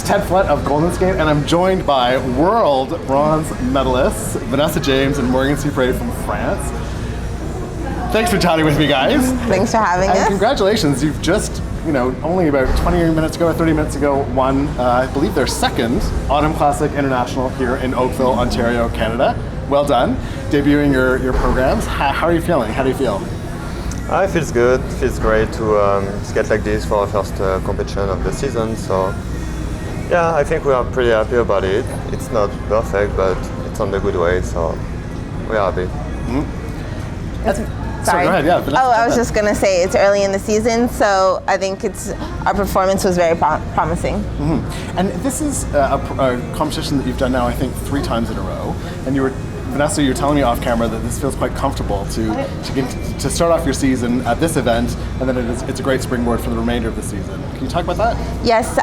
Ted Flett of Golden Skate, and I'm joined by world bronze medalists Vanessa James and Morgan Ciprès from France. Thanks for chatting with me, guys. Thanks for having us. Congratulations, you've just, only about 20 minutes ago or 30 minutes ago won, I believe, their second Autumn Classic International here in Oakville, Ontario, Canada. Well done. Debuting your programs. How are you feeling? How do you feel? It feels good. It feels great to skate like this for our first competition of the season. So, yeah, I think we are pretty happy about it. It's not perfect, but it's on the good way, so we're happy. Sorry. Go ahead. Yeah. Vanessa, I was just gonna say it's early in the season, so I think our performance was very promising. And this is a competition that you've done now, I think, 3 times in a row. And Vanessa, you were telling me off camera that this feels quite comfortable to start off your season at this event, and then it's a great springboard for the remainder of the season. Can you talk about that? Yes,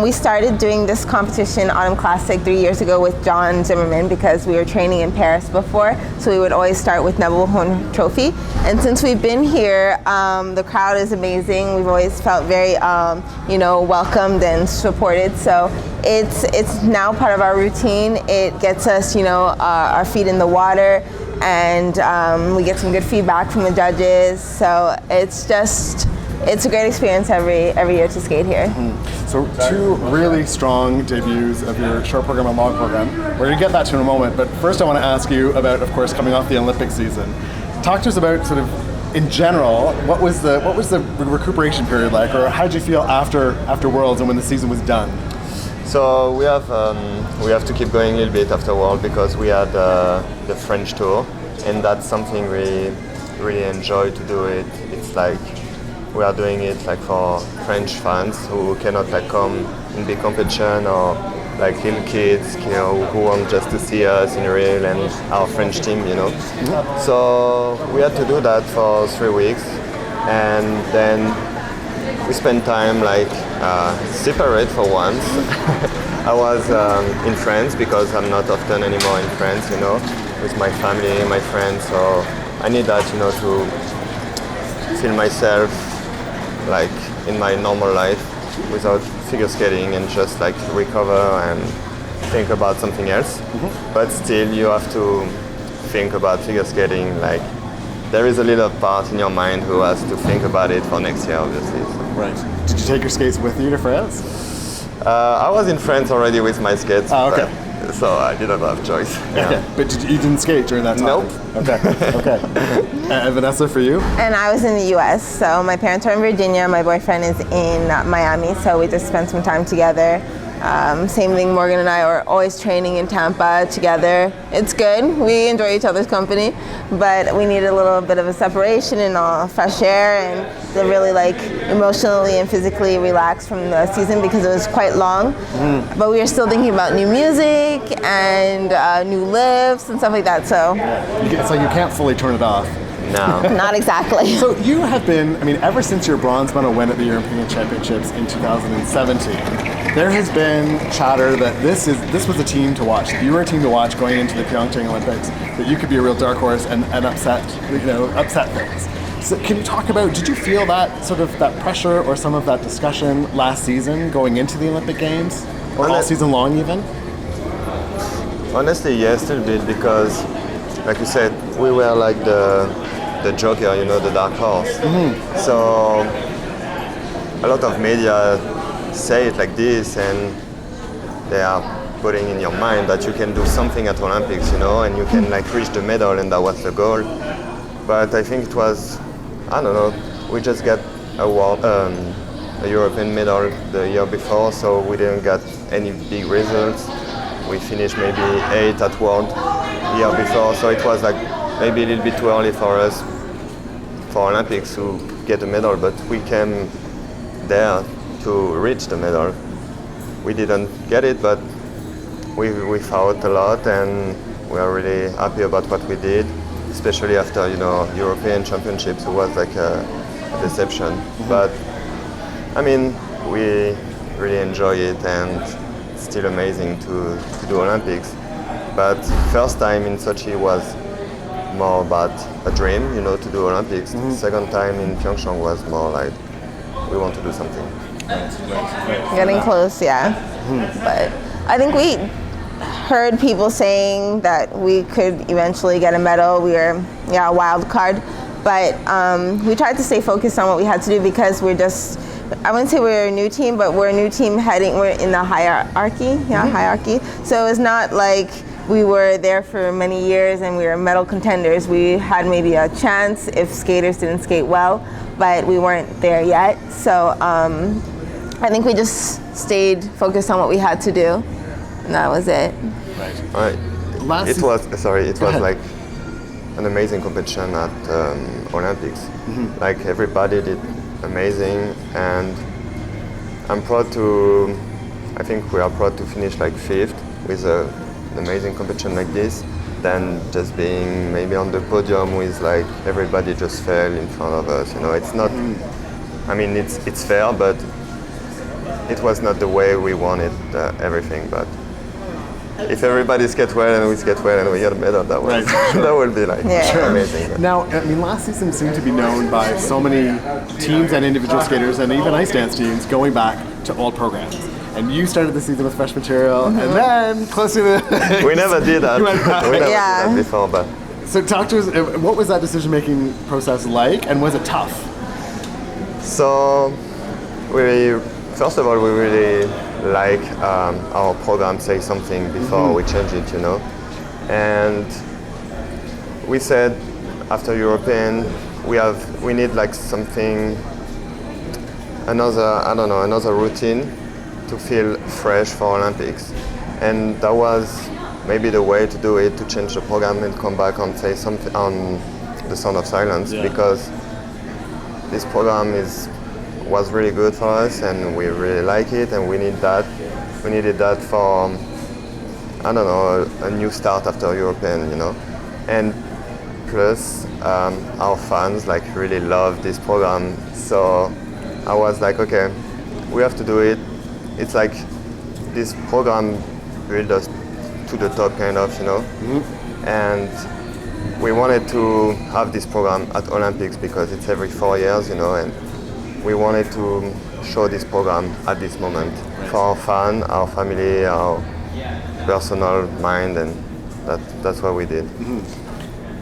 we started doing this competition, Autumn Classic, 3 years ago with John Zimmerman because we were training in Paris before, so we would always start with Nebelhorn Trophy. And since we've been here, the crowd is amazing. We've always felt very, welcomed and supported. So it's now part of our routine. It gets us, our feet in the water, and we get some good feedback from the judges. So it's a great experience every year to skate here. So 2 really strong debuts of your short program and long program. We're going to get that to in a moment, but first I want to ask you about, of course, coming off the Olympic season. Talk to us about sort of, in general, what was the recuperation period like, or how did you feel after Worlds and when the season was done? So we have to keep going a little bit after World because we had the French tour, and that's something we really enjoy to do it. It's like we are doing it like for French fans who cannot come in big competition, or like little kids, who want just to see us in real and our French team, So we had to do that for 3 weeks, and then we spent time separate for once. I was in France because I'm not often anymore in France, with my family, my friends. So I need that, to feel myself like in my normal life without figure skating and just recover and think about something else. But still, you have to think about figure skating. There is a little part in your mind who has to think about it for next year, obviously. So. Right. Did you take your skates with you to France? I was in France already with my skates. Oh, okay. So I didn't have choice. Yeah. Okay. But you didn't skate during that time? Nope. Okay. And Vanessa, for you? And I was in the U.S., so my parents are in Virginia, my boyfriend is in Miami, so we just spent some time together. Same thing, Morgan and I are always training in Tampa together. It's good, we enjoy each other's company, but we needed a little bit of a separation and fresh air and to really emotionally and physically relax from the season because it was quite long. But we were still thinking about new music and new lifts and stuff like that, so. It's like you can't fully turn it off. No. Not exactly. So you have been, ever since your bronze medal win at the European Championships in 2017, there has been chatter that this was a team to watch. That you were a team to watch going into the Pyeongchang Olympics. That you could be a real dark horse and upset things. So can you talk about? Did you feel that pressure or some of that discussion last season going into the Olympic Games, or all season long even? Honestly, yes, a little bit, because, like you said, we were like the joker, the dark horse. So a lot of media say it like this, and they are putting in your mind that you can do something at Olympics, and you can reach the medal, and that was the goal. But I think it was, I don't know, we just got a European medal the year before, so we didn't get any big results. We finished maybe 8th at World the year before, so it was maybe a little bit too early for us for Olympics to get a medal, but we came there to reach the medal. We didn't get it, but we fought a lot, and we are really happy about what we did, especially after European Championships. It was a deception, but we really enjoy it, and it's still amazing to do Olympics. But first time in Sochi was more about a dream, to do Olympics. Second time in Pyeongchang was more like we want to do something. Getting close, yeah. But I think we heard people saying that we could eventually get a medal. We were, a wild card. But we tried to stay focused on what we had to do because we're just, I wouldn't say we're a new team, but we're a new team we're in the hierarchy, hierarchy. So it's not like we were there for many years and we were medal contenders. We had maybe a chance if skaters didn't skate well, but we weren't there yet. So I think we just stayed focused on what we had to do, and that was it. Right. It was like an amazing competition at Olympics. Like everybody did amazing, and I think we are proud to finish like 5th with an amazing competition like this, than just being maybe on the podium with like everybody just fell in front of us. It's not, I mean, it's fair, but it was not the way we wanted everything. But if everybody skates well and we skate well and we get a medal, that would that would be like amazing. Now, I mean, last season seemed to be known by so many teams and individual skaters and even ice dance teams going back to old programs. And you started the season with fresh material, and then close to the... We never did that. We never did that before, but... So talk to us, what was that decision-making process like, and was it tough? So, first of all, we really like our program say something before we change it, And we said after European, we need like something, another routine to feel fresh for Olympics. And that was maybe the way to do it, to change the program and come back and say something on the Sound of Silence, because this program was really good for us and we really like it, and we needed that for a new start after European, and plus our fans like really love this program, so I was like, okay, we have to do it. It's like this program built us to the top, kind of, and we wanted to have this program at Olympics because it's every 4 years, and we wanted to show this program at this moment for our fan, our family, our personal mind, and that's what we did.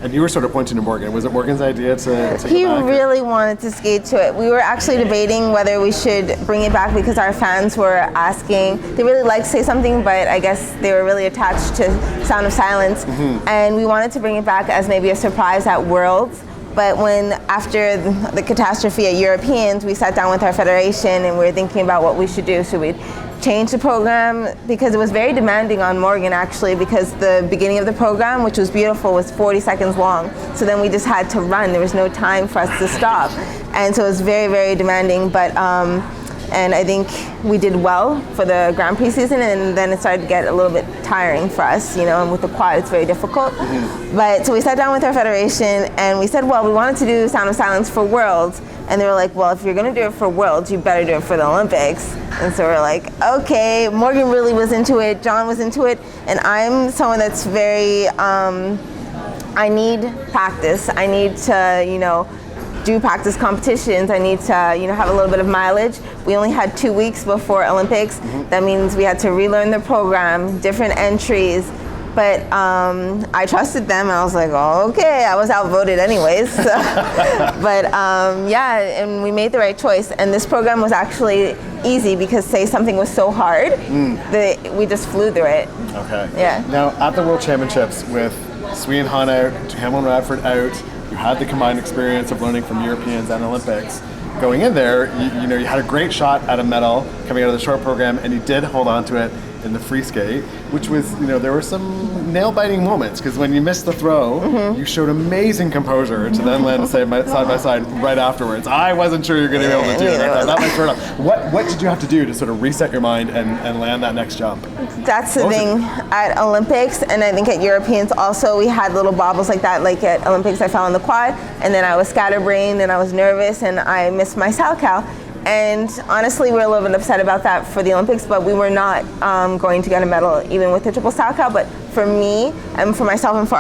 And you were sort of pointing to Morgan. Was it Morgan's idea to He go back? really wanted to skate to it. We were actually debating whether we should bring it back because our fans were asking. They really liked Say Something, but I guess they were really attached to Sound of Silence. And we wanted to bring it back as maybe a surprise at Worlds. But after the catastrophe at Europeans, we sat down with our federation and we were thinking about what we should do. Should we change the program? Because it was very demanding on Morgan, actually, because the beginning of the program, which was beautiful, was 40 seconds long. So then we just had to run. There was no time for us to stop. And so it was very, very demanding. But and I think we did well for the Grand Prix season, and then it started to get a little bit tiring for us, and with the quad it's very difficult. But so we sat down with our federation and we said, well, we wanted to do Sound of Silence for Worlds, and they were like, well, if you're going to do it for Worlds, you better do it for the Olympics. And so we're like, okay. Morgan really was into it, John was into it, and I'm someone that's very, I need practice. I need to, do practice competitions. I need to, have a little bit of mileage. We only had 2 weeks before Olympics. That means we had to relearn the program, different entries. But I trusted them, and I was like, oh, okay. I was outvoted anyways. So. But and we made the right choice. And this program was actually easy because Say Something was so hard that we just flew through it. Okay. Yeah. Now, at the World Championships with Sui and Han out, Hamlin Radford out, you had the combined experience of learning from Europeans and Olympics. Going in there, you had a great shot at a medal coming out of the short program, and you did hold on to it in the free skate, which was, there were some nail-biting moments, because when you missed the throw, you showed amazing composure to then land side by side right afterwards. I wasn't sure you were going to be able to do it. That might turn off. What did you have to do to sort of reset your mind and land that next jump? That's the thing at Olympics, and I think at Europeans also, we had little bobbles like that. Like at Olympics, I fell on the quad, and then I was scatterbrained, and I was nervous, and I missed my salchow. And honestly, we're a little bit upset about that for the Olympics, but we were not going to get a medal even with the triple salchow. But for me and for myself and for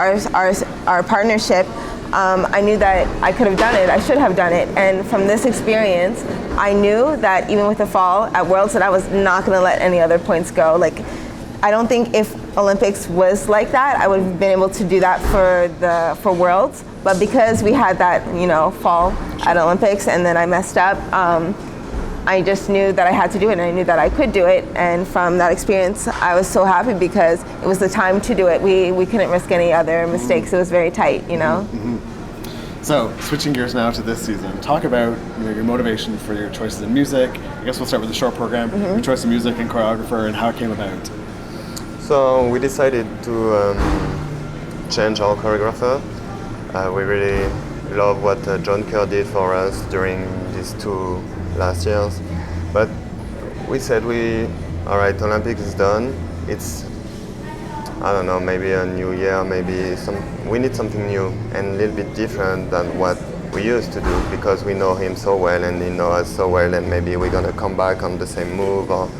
our partnership, I knew that I could have done it. I should have done it. And from this experience, I knew that even with the fall at Worlds, that I was not going to let any other points go. Like, I don't think if Olympics was like that, I would have been able to do that for Worlds. But because we had that, fall at Olympics, and then I messed up, I just knew that I had to do it, and I knew that I could do it. And from that experience, I was so happy because it was the time to do it. We couldn't risk any other mistakes. It was very tight, So, switching gears now to this season, talk about your motivation for your choices in music. I guess we'll start with the short program, your choice of music and choreographer, and how it came about. So we decided to change our choreographer. We really love what John Kerr did for us during these 2 last years. But we said all right, Olympics is done. It's, I don't know, maybe a new year, we need something new and a little bit different than what we used to do, because we know him so well and he knows us so well, and maybe we're gonna come back on the same move, or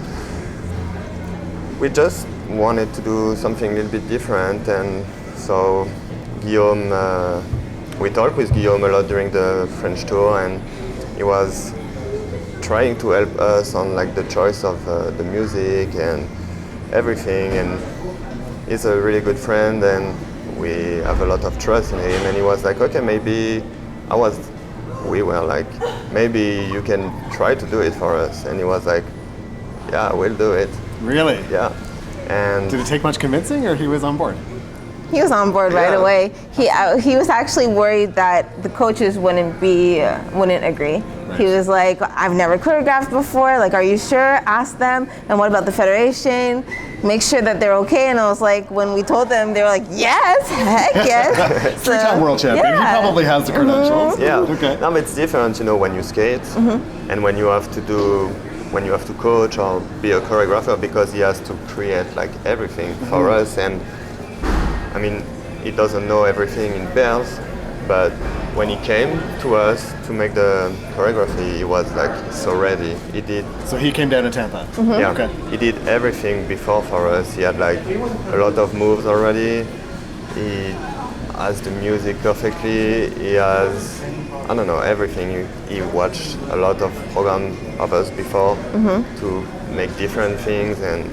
we just wanted to do something a little bit different. And so Guillaume, we talked with Guillaume a lot during the French tour, and he was trying to help us on like the choice of the music and everything, and he's a really good friend and we have a lot of trust in him. And he was like, okay, maybe we were like, maybe you can try to do it for us. And he was like, yeah, we'll do it. Really? Yeah. And did it take much convincing, or he was on board? He was on board right away. He was actually worried that the coaches wouldn't agree. Right. He was like, I've never choreographed before. Like, are you sure? Ask them. And what about the federation? Make sure that they're okay. And I was like, when we told them, they were like, yes, heck yes. So, 3-time world champion. Yeah. He probably has the credentials. Yeah. Okay. No, but it's different, when you skate and when you have to coach or be a choreographer, because he has to create like everything for us. And I mean, he doesn't know everything in pairs, but when he came to us to make the choreography, he was like so ready. He did. So he came down to Tampa. Yeah. Okay. He did everything before for us. He had like a lot of moves already. He has the music perfectly. He has, I don't know, everything. He watched a lot of programs of us before to make different things, and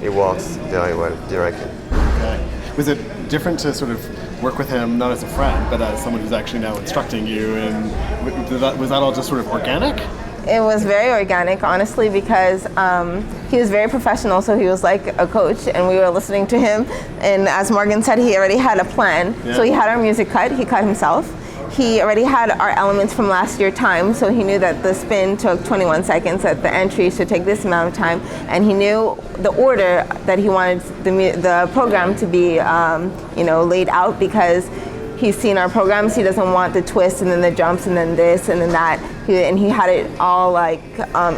he works very well directly. Okay. Was it different to sort of work with him, not as a friend, but as someone who's actually now instructing you? And was that all just sort of organic? It was very organic, honestly, because he was very professional, so he was like a coach, and we were listening to him. And as Morgan said, he already had a plan. Yeah. So he had our music cut, he cut himself. He already had our elements from last year's time, so he knew that the spin took 21 seconds, that the entry should take this amount of time, and he knew the order that he wanted the program to be laid out, because he's seen our programs. He doesn't want the twists and then the jumps and then this and then that. And he had it all like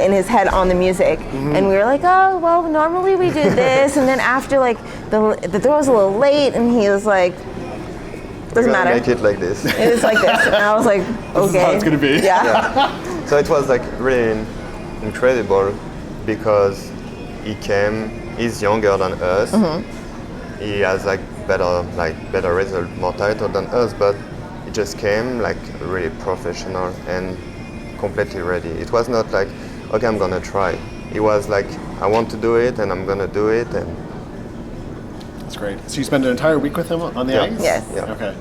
in his head on the music. And we were like, oh, well, normally we do this. And then after like the throw was a little late, and he was like, doesn't matter. Make it like this. It is like this. And I was like, okay. This is how it's going to be. Yeah. So it was like really incredible, because he's younger than us. He has like better result, more title than us, but he just came like really professional and completely ready. It was not like, okay, I'm gonna try. It was like, I want to do it and I'm gonna do it. And that's great. So you spent an entire week with him on the ice? Yes. Yeah. Okay.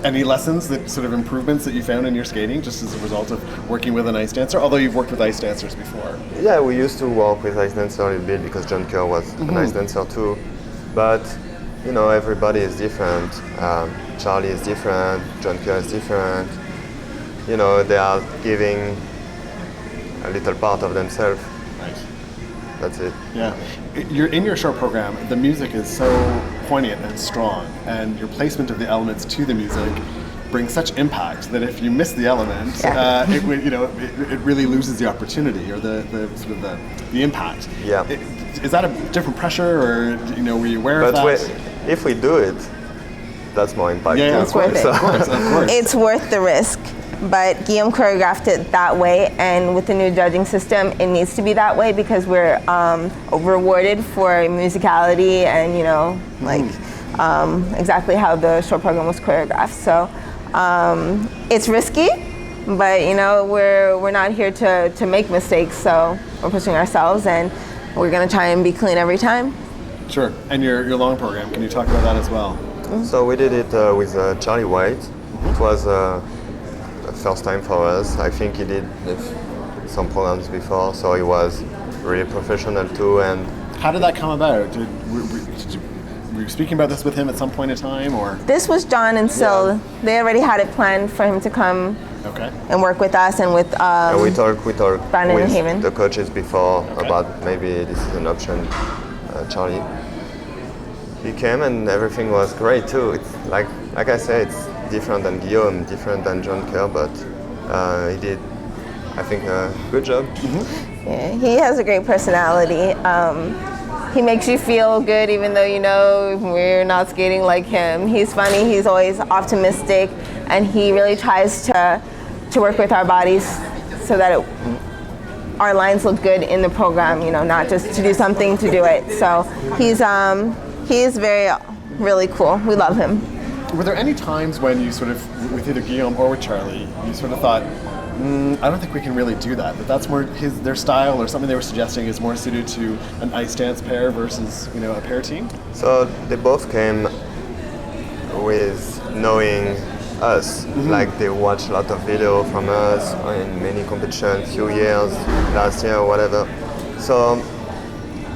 Any lessons, that sort of improvements that you found in your skating just as a result of working with an ice dancer, although you've worked with ice dancers before? Yeah, we used to work with ice dancer a little bit because John Kerr was an ice dancer too. But everybody is different. Charlie is different, John Kerr is different. They are giving a little part of themselves. Right. That's it. Yeah. In your short program, the music is so poignant and strong, and your placement of the elements to the music brings such impact that if you miss the element, it really loses the opportunity or the sort of the impact. Yeah. Is that a different pressure, or were you aware of that? But if we do it, that's more impactful. Yeah, it's worth it. Of course. It's worth the risk. But Guillaume choreographed it that way, and with the new judging system, it needs to be that way, because we're rewarded for musicality and exactly how the short program was choreographed. So It's risky, but you know, we're not here to make mistakes, so we're pushing ourselves, and we're gonna try and be clean every time. Sure. And your long program, can you talk about that as well? So we did it with Charlie White. It was the first time for us. I think he did some programs before, so he was really professional too. And How did that come about? Were you speaking about this with him at some point in time, or? This was John and Sil. Yeah. They already had it planned for him to come Okay. and work with us and with and we talked Brandon and with Haven. the coaches before about maybe this is an option. Charlie. He came and everything was great too. It's like I said, it's different than Guillaume, different than John Kerr, but he did, I think, a good job. Yeah, he has a great personality. He makes you feel good even though you know we're not skating like him. He's funny, he's always optimistic, and he really tries to work with our bodies so that our lines look good in the program, you know, not just to do something to do it. So he's really cool. We love him. Were there any times when you sort of, with either Guillaume or with Charlie, you sort of thought, I don't think we can really do that. That's more their style, or something they were suggesting is more suited to an ice dance pair versus, you know, a pair team? So they both came with knowing us, like they watched a lot of video from us in many competitions, few years, last year or whatever. So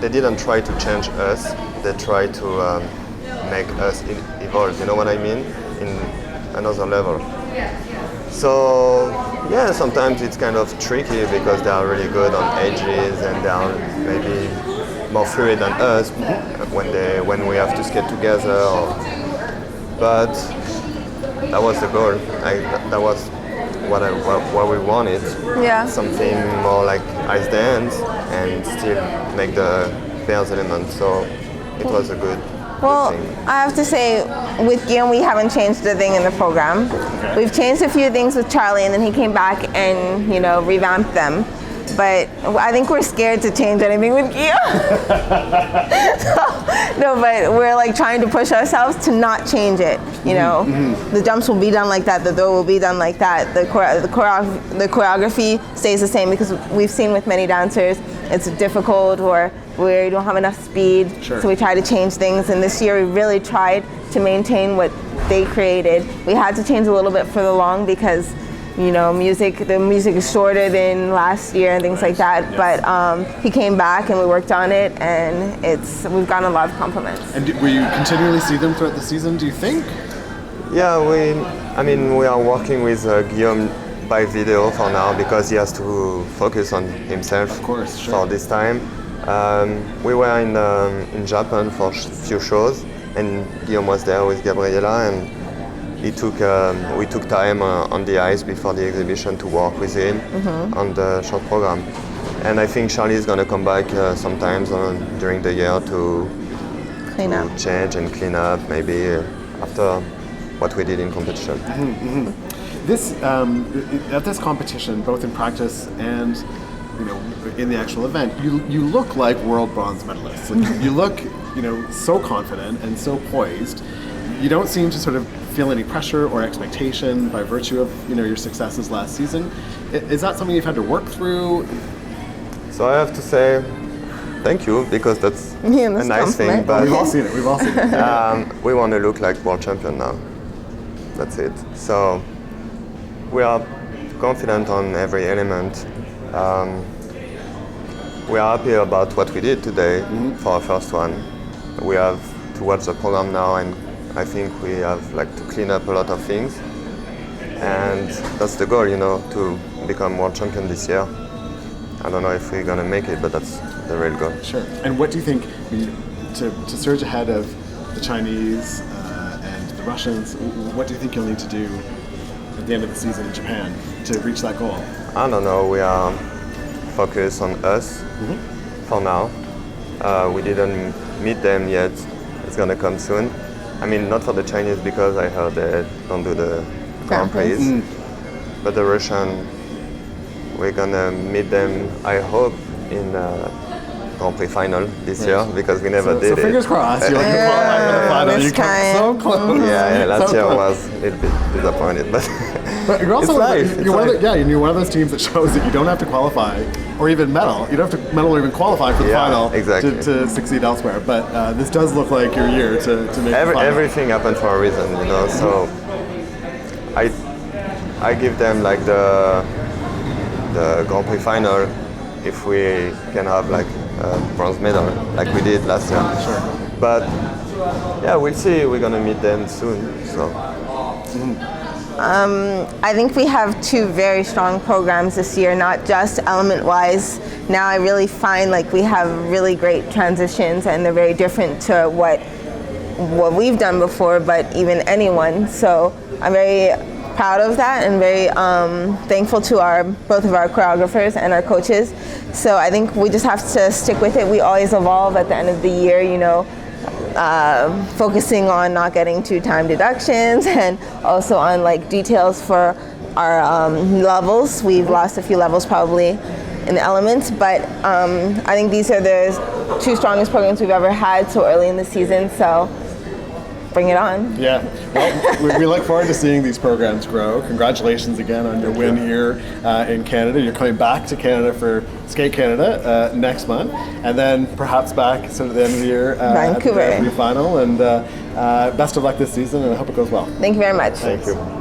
they didn't try to change us. They tried to make us evolve. You know what I mean? In another level. So yeah, sometimes it's kind of tricky because they are really good on edges and they are maybe more fluid than us when we have to skate together. But that was the goal. That was what we wanted. Yeah. Something more like ice dance and still make the pairs element. So it was a good Well, thing. I have to say, with Guillaume, we haven't changed a thing in the program. Okay. We've changed a few things with Charlie, and then he came back and, you know, revamped them. But I think we're scared to change anything with Guillaume. No, but we're like trying to push ourselves to not change it. You know, the jumps will be done like that, the throw will be done like that. The choreography stays the same, because we've seen with many dancers, it's difficult or we don't have enough speed. Sure. So we try to change things. And this year we really tried to maintain what they created. We had to change a little bit for the long because, you know, the music is shorter than last year and things like that. Yes. But he came back and we worked on it, and we've gotten a lot of compliments. And will you continually see them throughout the season, do you think? Yeah, we are working with Guillaume by video for now because he has to focus on himself. Of course, sure. For this time. We were in Japan for a few shows, and Guillaume was there with Gabriela, and we took time on the ice before the exhibition to work with him on the short program. And I think Charlie is going to come back sometimes during the year to change and clean up, maybe after what we did in competition. This at this competition, both in practice and, you know, in the actual event, you look like world bronze medalists. Like, you look, you know, so confident and so poised. You don't seem to sort of feel any pressure or expectation by virtue of, you know, your successes last season. Is that something you've had to work through? So I have to say thank you, because that's Yeah, a that's nice thing. compliment. But We've all seen it. We've all seen it. we want to look like world champion now. That's it. So we are confident on every element. We are happy about what we did today for our first one. We have to watch the program now, and I think we have like to clean up a lot of things. And that's the goal, you know, to become world champion this year. I don't know if we're gonna make it, but that's the real goal. Sure. And what do you think, I mean, to surge ahead of the Chinese and the Russians, what do you think you'll need to do at the end of the season in Japan to reach that goal? I don't know. We are focused on us for now. We didn't meet them yet. It's gonna come soon. I mean, not for the Chinese because I heard they don't do the Grand Prix. But the Russian, we're gonna meet them, I hope, in Grand Prix final this year because we never did So it. fingers crossed, you'll qualify for the final. this You come time. so close. Yeah, last So year I close. was a little bit disappointed, but But you're also it's life. you're one of you're one of those teams that shows that you don't have to qualify or even medal. You don't have to medal or even qualify for the Yeah, final exactly. to succeed elsewhere. But this does look like your year to make the final. everything happened for a reason, you know. So I give them like the Grand Prix final if we can have like a bronze medal like we did last year. Sure. But yeah, we'll see. We're gonna meet them soon. So I think we have two very strong programs this year, not just element-wise. Now I really find like we have really great transitions and they're very different to what we've done before, but even anyone. So I'm very proud of that and very thankful to both of our choreographers and our coaches. So I think we just have to stick with it. We always evolve at the end of the year, you know, focusing on not getting two time deductions and also on like details for our levels. We've lost a few levels probably in the elements, but I think these are the two strongest programs we've ever had so early in the season. So bring it on. Yeah, well, we look forward to seeing these programs grow. Congratulations again on your win here in Canada. You're coming back to Canada for Skate Canada next month, and then perhaps back sort of the end of the year Vancouver. at the final. And best of luck this season, and I hope it goes well. Thank you very much. thank you.